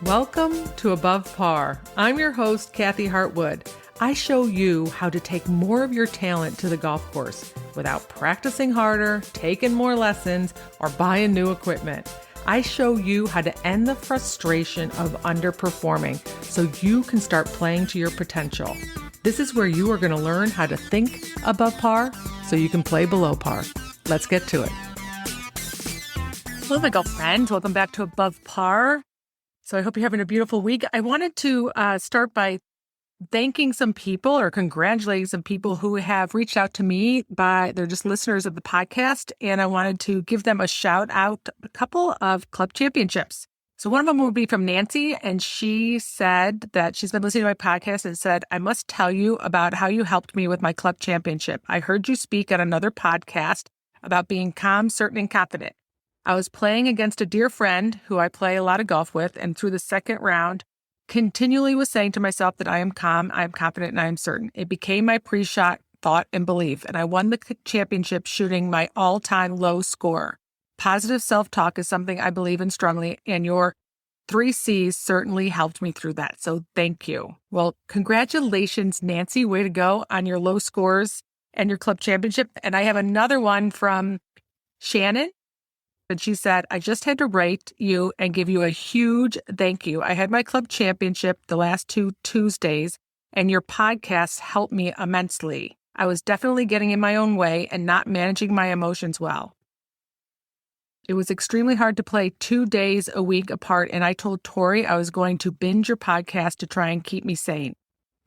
Welcome to Above Par. I'm your host, Kathy Hartwood. I show you how to take more of your talent to the golf course without practicing harder, taking more lessons, or buying new equipment. I show you how to end the frustration of underperforming so you can start playing to your potential. This is where you are going to learn how to think above par so you can play below par. Let's get to it. Hello, my golf friends. Welcome back to Above Par. So I hope you're having a beautiful week. I wanted to start by thanking some people or congratulating some people who have reached out to me they're just listeners of the podcast. And I wanted to give them a shout out, a couple of club championships. So one of them will be from Nancy. And she said that she's been listening to my podcast and said, I must tell you about how you helped me with my club championship. I heard you speak on another podcast about being calm, certain, and confident. I was playing against a dear friend who I play a lot of golf with, and through the second round, continually was saying to myself that I am calm, I am confident, and I am certain. It became my pre-shot thought and belief, and I won the championship shooting my all-time low score. Positive self-talk is something I believe in strongly, and your 3 C's certainly helped me through that, so thank you. Well, congratulations, Nancy. Way to go on your low scores and your club championship. And I have another one from Shannon. And she said, I just had to write you and give you a huge thank you. I had my club championship the last 2 Tuesdays, and your podcasts helped me immensely. I was definitely getting in my own way and not managing my emotions well. It was extremely hard to play 2 days a week apart, and I told Tori I was going to binge your podcast to try and keep me sane.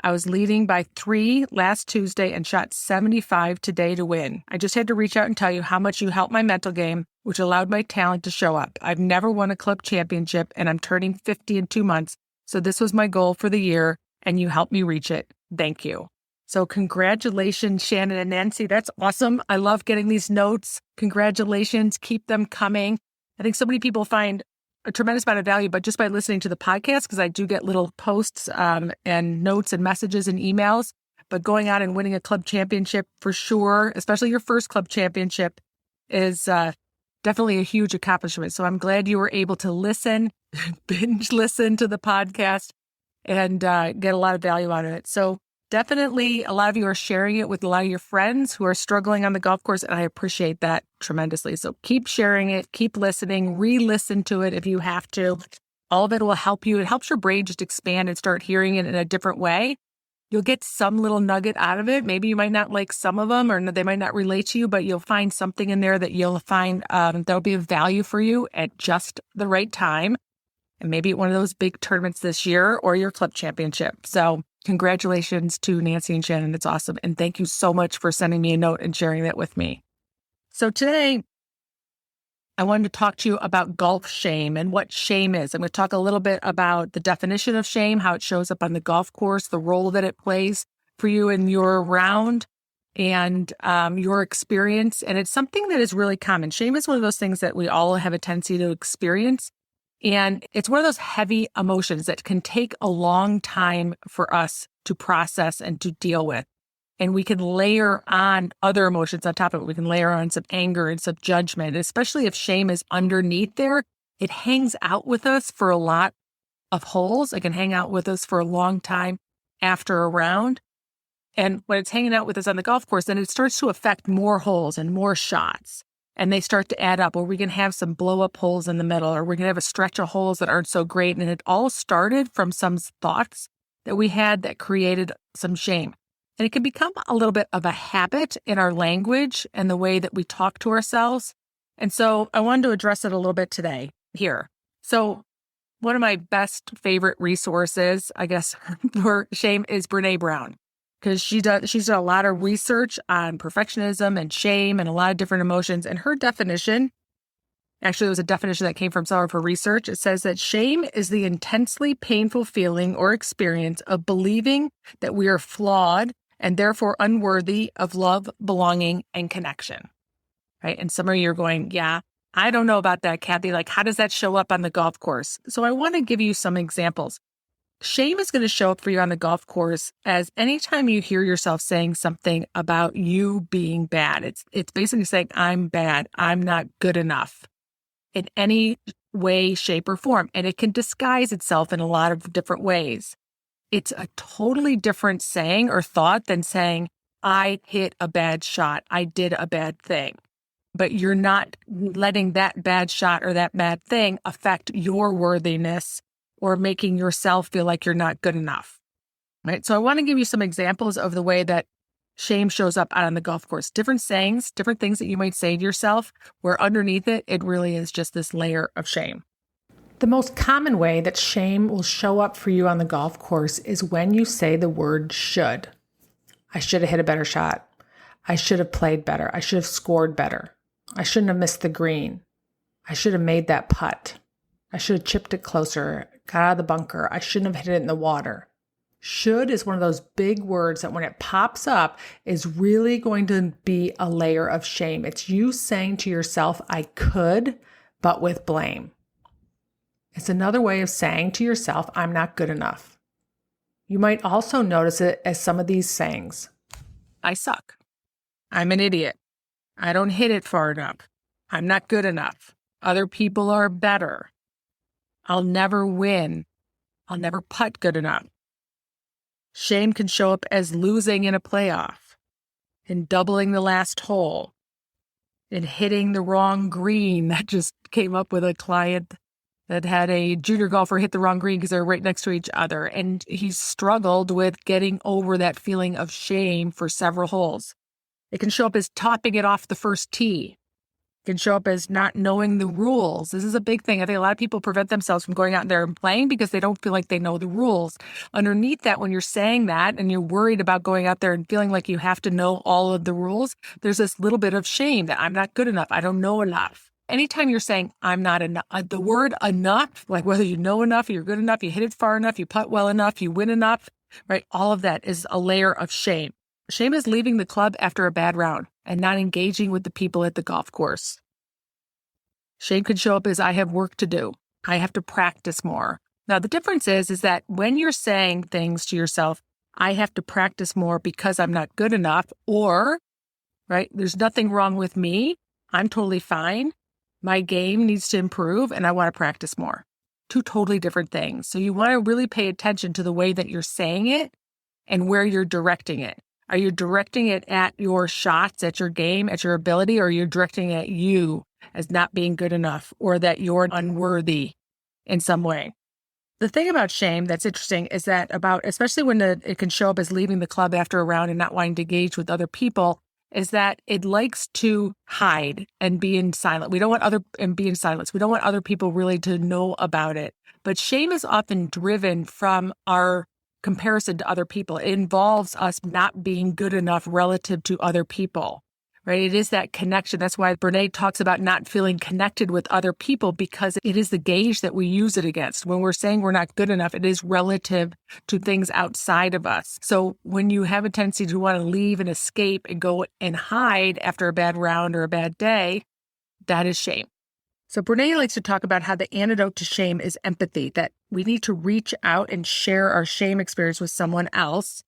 I was leading by 3 last Tuesday and shot 75 today to win. I just had to reach out and tell you how much you helped my mental game, which allowed my talent to show up. I've never won a club championship, and I'm turning 50 in 2 months, so this was my goal for the year, and you helped me reach it. Thank you. So congratulations, Shannon and Nancy. That's awesome. I love getting these notes. Congratulations. Keep them coming. I think so many people find a tremendous amount of value, but just by listening to the podcast, because I do get little posts and notes and messages and emails, but going out and winning a club championship for sure, especially your first club championship, is definitely a huge accomplishment. So I'm glad you were able to listen, binge listen to the podcast and get a lot of value out of it. So definitely a lot of you are sharing it with a lot of your friends who are struggling on the golf course, and I appreciate that tremendously. So keep sharing it, keep listening, re-listen to it if you have to. All of it will help you. It helps your brain just expand and start hearing it in a different way. You'll get some little nugget out of it. Maybe you might not like some of them or they might not relate to you, but you'll find something in there that you'll find that'll be of value for you at just the right time. And maybe at one of those big tournaments this year or your club championship. So congratulations to Nancy and Shannon. It's awesome. And thank you so much for sending me a note and sharing that with me. So today, I wanted to talk to you about golf shame and what shame is. I'm going to talk a little bit about the definition of shame, how it shows up on the golf course, the role that it plays for you in your round and your experience. And it's something that is really common. Shame is one of those things that we all have a tendency to experience. And it's one of those heavy emotions that can take a long time for us to process and to deal with. And we can layer on other emotions on top of it. We can layer on some anger and some judgment, especially if shame is underneath there. It hangs out with us for a lot of holes. It can hang out with us for a long time after a round. And when it's hanging out with us on the golf course, then it starts to affect more holes and more shots. And they start to add up, or we can have some blow up holes in the middle, or we can have a stretch of holes that aren't so great. And it all started from some thoughts that we had that created some shame. And it can become a little bit of a habit in our language and the way that we talk to ourselves. And so I wanted to address it a little bit today here. So one of my best favorite resources, I guess, for shame is Brene Brown. Because she's done a lot of research on perfectionism and shame and a lot of different emotions. And her definition, actually it was a definition that came from some of her research. It says that shame is the intensely painful feeling or experience of believing that we are flawed and therefore unworthy of love, belonging, and connection. Right? And some of you are going, yeah, I don't know about that, Kathy. Like, how does that show up on the golf course? So I want to give you some examples. Shame is going to show up for you on the golf course as anytime you hear yourself saying something about you being bad. It's basically saying, I'm bad. I'm not good enough. In any way, shape, or form. And it can disguise itself in a lot of different ways. It's a totally different saying or thought than saying, I hit a bad shot. I did a bad thing. But you're not letting that bad shot or that bad thing affect your worthiness or making yourself feel like you're not good enough. Right? So I want to give you some examples of the way that shame shows up out on the golf course. Different sayings, different things that you might say to yourself, where underneath it, it really is just this layer of shame. The most common way that shame will show up for you on the golf course is when you say the word should. I should have hit a better shot. I should have played better. I should have scored better. I shouldn't have missed the green. I should have made that putt. I should have chipped it closer, got out of the bunker. I shouldn't have hit it in the water. Should is one of those big words that when it pops up is really going to be a layer of shame. It's you saying to yourself, I could, but with blame. It's another way of saying to yourself, I'm not good enough. You might also notice it as some of these sayings. I suck. I'm an idiot. I don't hit it far enough. I'm not good enough. Other people are better. I'll never win. I'll never putt good enough. Shame can show up as losing in a playoff, in doubling the last hole, in hitting the wrong green. That just came up with a client that had a junior golfer hit the wrong green because they're right next to each other. And he struggled with getting over that feeling of shame for several holes. It can show up as topping it off the first tee. It can show up as not knowing the rules. This is a big thing. I think a lot of people prevent themselves from going out there and playing because they don't feel like they know the rules. Underneath that, when you're saying that and you're worried about going out there and feeling like you have to know all of the rules, there's this little bit of shame that I'm not good enough. I don't know enough. Anytime you're saying I'm not enough, the word enough, like whether you know enough, you're good enough, you hit it far enough, you putt well enough, you win enough, right? All of that is a layer of shame. Shame is leaving the club after a bad round and not engaging with the people at the golf course. Shame could show up as I have work to do. I have to practice more. Now, the difference is that when you're saying things to yourself, I have to practice more because I'm not good enough, or, right, there's nothing wrong with me. I'm totally fine. My game needs to improve and I want to practice more. Two totally different things. So you want to really pay attention to the way that you're saying it and where you're directing it. Are you directing it at your shots, at your game, at your ability, or are you directing it at you as not being good enough or that you're unworthy in some way? The thing about shame that's interesting is that especially when it can show up as leaving the club after a round and not wanting to engage with other people, is that it likes to hide and be in silence. We don't want be in silence. We don't want other people really to know about it. But shame is often driven from our comparison to other people. It involves us not being good enough relative to other people, right? It is that connection. That's why Brene talks about not feeling connected with other people, because it is the gauge that we use it against. When we're saying we're not good enough, it is relative to things outside of us. So when you have a tendency to want to leave and escape and go and hide after a bad round or a bad day, that is shame. So Brene likes to talk about how the antidote to shame is empathy, that we need to reach out and share our shame experience with someone else.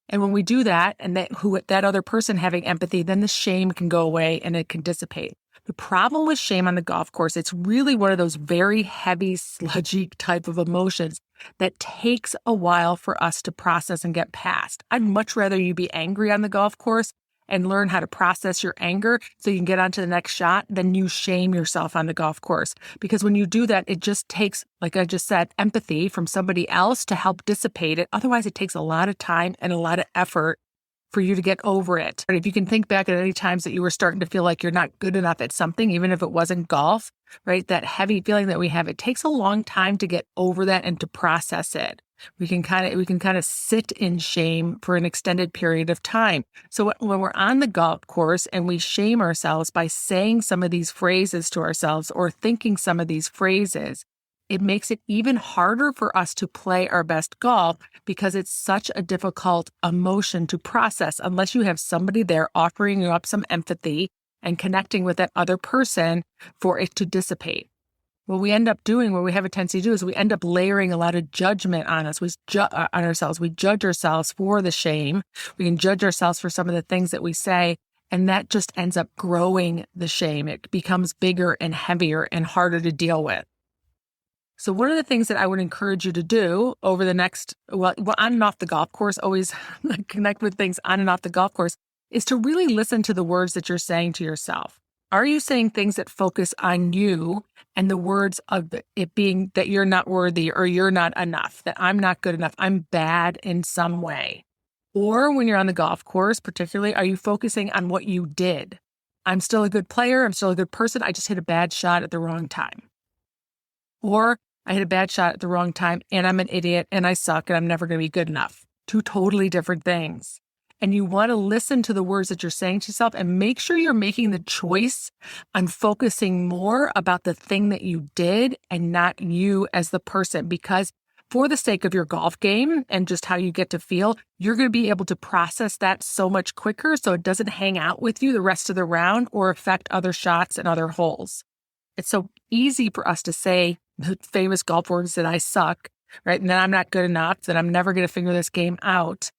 And when we do that, and that other person having empathy, then the shame can go away and it can dissipate. The problem with shame on the golf course, it's really one of those very heavy, sludgy type of emotions that takes a while for us to process and get past. I'd much rather you be angry on the golf course and learn how to process your anger so you can get on to the next shot than you shame yourself on the golf course. Because when you do that, it just takes, like I just said, empathy from somebody else to help dissipate it. Otherwise, it takes a lot of time and a lot of effort for you to get over it. And if you can think back at any times that you were starting to feel like you're not good enough at something, even if it wasn't golf, right? That heavy feeling that we have, it takes a long time to get over that and to process it. We can kind of sit in shame for an extended period of time. So when we're on the golf course and we shame ourselves by saying some of these phrases to ourselves or thinking some of these phrases, it makes it even harder for us to play our best golf because it's such a difficult emotion to process unless you have somebody there offering you up some empathy and connecting with that other person for it to dissipate. What we end up doing, what we have a tendency to do, is we end up layering a lot of judgment on us, on ourselves. We judge ourselves for the shame. We can judge ourselves for some of the things that we say, and that just ends up growing the shame. It becomes bigger and heavier and harder to deal with. So one of the things that I would encourage you to do over the next, well on and off the golf course, always connect with things on and off the golf course, is to really listen to the words that you're saying to yourself. Are you saying things that focus on you and the words of it being that you're not worthy or you're not enough, that I'm not good enough, I'm bad in some way? Or when you're on the golf course, particularly, are you focusing on what you did? I'm still a good player. I'm still a good person. I just hit a bad shot at the wrong time. Or I hit a bad shot at the wrong time and I'm an idiot and I suck and I'm never going to be good enough. Two totally different things. And you want to listen to the words that you're saying to yourself and make sure you're making the choice on focusing more about the thing that you did and not you as the person. Because for the sake of your golf game and just how you get to feel, you're going to be able to process that so much quicker so it doesn't hang out with you the rest of the round or affect other shots and other holes. It's so easy for us to say the famous golf words that I suck, right? And that I'm not good enough, that I'm never going to figure this game out.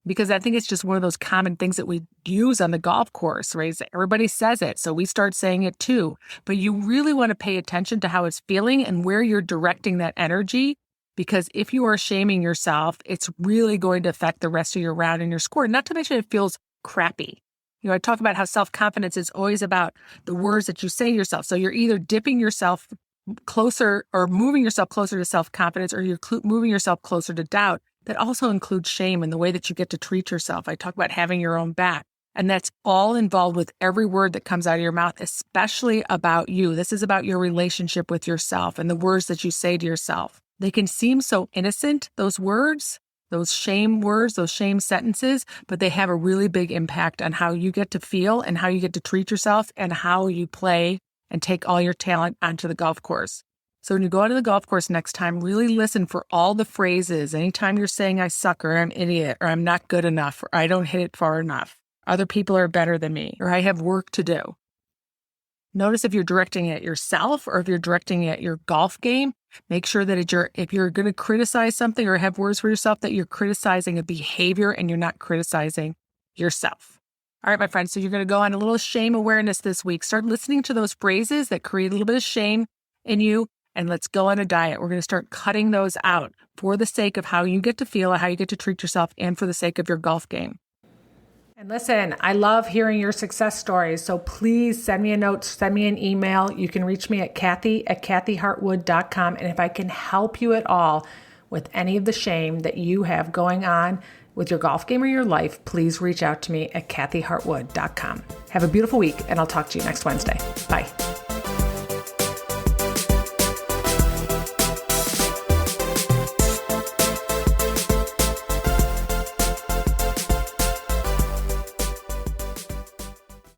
Because I think it's just one of those common things that we use on the golf course, right? Everybody says it, so we start saying it too. But you really want to pay attention to how it's feeling and where you're directing that energy. Because if you are shaming yourself, it's really going to affect the rest of your round and your score. Not to mention it feels crappy. You know, I talk about how self-confidence is always about the words that you say to yourself. So you're either dipping yourself closer or moving yourself closer to self-confidence, or you're moving yourself closer to doubt. That also includes shame and the way that you get to treat yourself. I talk about having your own back. And that's all involved with every word that comes out of your mouth, especially about you. This is about your relationship with yourself and the words that you say to yourself. They can seem so innocent, those words, those shame words, those shame sentences, but they have a really big impact on how you get to feel and how you get to treat yourself and how you play and take all your talent onto the golf course. So when you go out to the golf course next time, really listen for all the phrases. Anytime you're saying I suck or I'm an idiot or I'm not good enough or I don't hit it far enough, other people are better than me or I have work to do. Notice if you're directing it at yourself or if you're directing it at your golf game. Make sure that if you're going to criticize something or have words for yourself, that you're criticizing a behavior and you're not criticizing yourself. All right, my friends, so you're going to go on a little shame awareness this week. Start listening to those phrases that create a little bit of shame in you. And let's go on a diet. We're going to start cutting those out for the sake of how you get to feel, how you get to treat yourself, and for the sake of your golf game. And listen, I love hearing your success stories. So please send me a note, send me an email. You can reach me at Kathy@kathyhartwood.com. And if I can help you at all with any of the shame that you have going on with your golf game or your life, please reach out to me at Kathyhartwood.com. Have a beautiful week, and I'll talk to you next Wednesday. Bye.